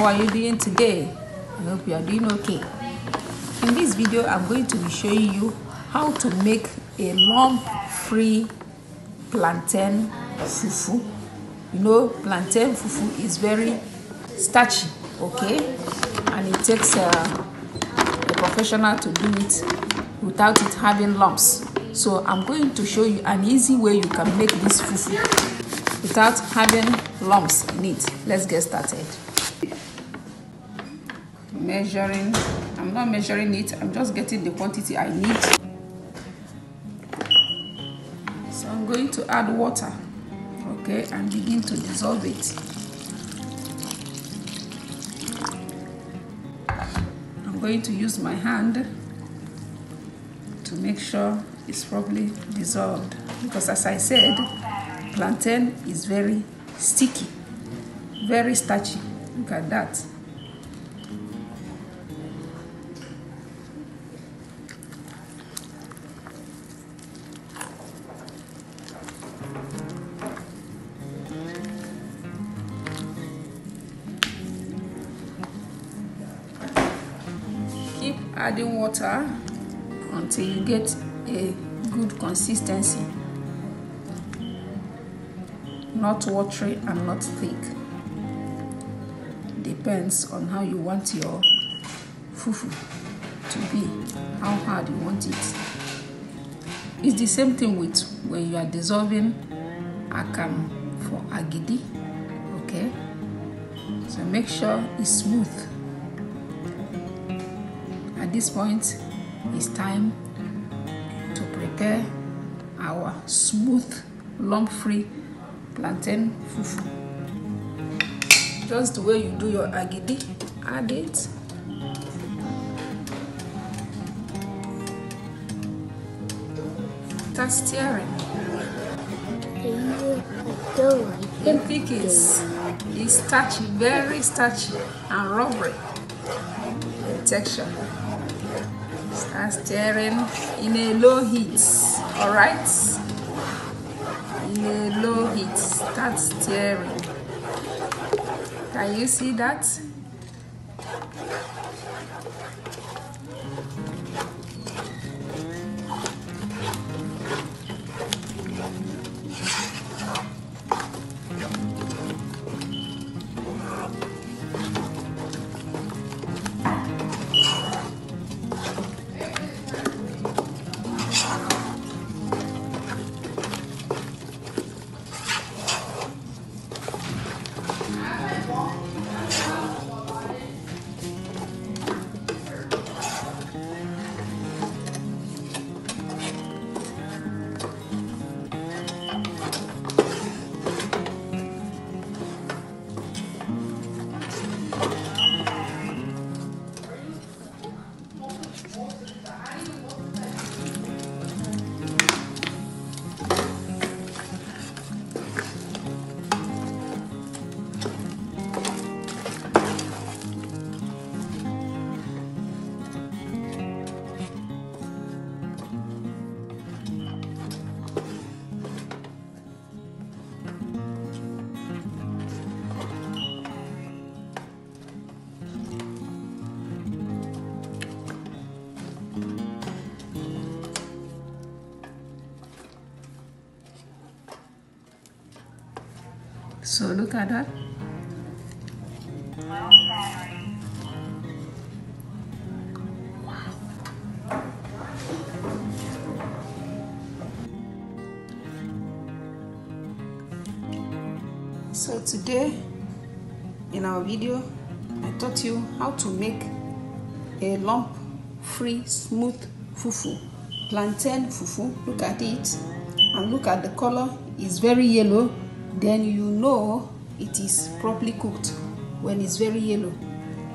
How are you doing today? I hope you are doing okay. In this video, I'm going to be showing you how to make a lump-free plantain fufu. You know, plantain fufu is very starchy, okay? And it takes a professional to do it without it having lumps. So I'm going to show you an easy way you can make this fufu without having lumps in it. Let's get started. Measuring, I'm not measuring it, I'm just getting the quantity I need. So I'm going to add water, okay, and begin to dissolve it. I'm going to use my hand to make sure it's properly dissolved, because as I said, plantain is very sticky, very starchy. Look at that. Keep adding water until you get a good consistency, not watery and not thick. Depends on how you want your fufu to be, how hard you want it. It's the same thing with when you are dissolving akam for agidi, okay? So make sure it's smooth. At this point, it's time to prepare our smooth, lump-free plantain fufu. Just the way you do your agidi, add it. Start stirring. The thick is starchy, very starchy and rubbery in texture. Start stirring in a low heat, all right? In a low heat, start stirring. Can you see that? So look at that. So today in our video, I taught you how to make a lump-free smooth fufu, plantain fufu. Look at it and look at the color. It's very yellow. Then you know it is properly cooked when it's very yellow.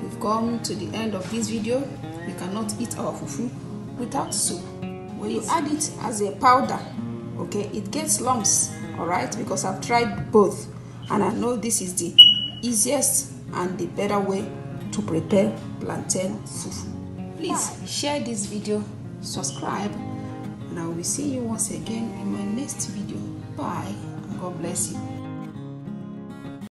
We've come to the end of this video. We cannot eat our fufu without soup. When you add it as a powder, okay, it gets lumps, all right, because I've tried both and I know this is the easiest and the better way to prepare plantain fufu. Please share this video, subscribe, and I will see you once again in my next video. Bye, and God bless you.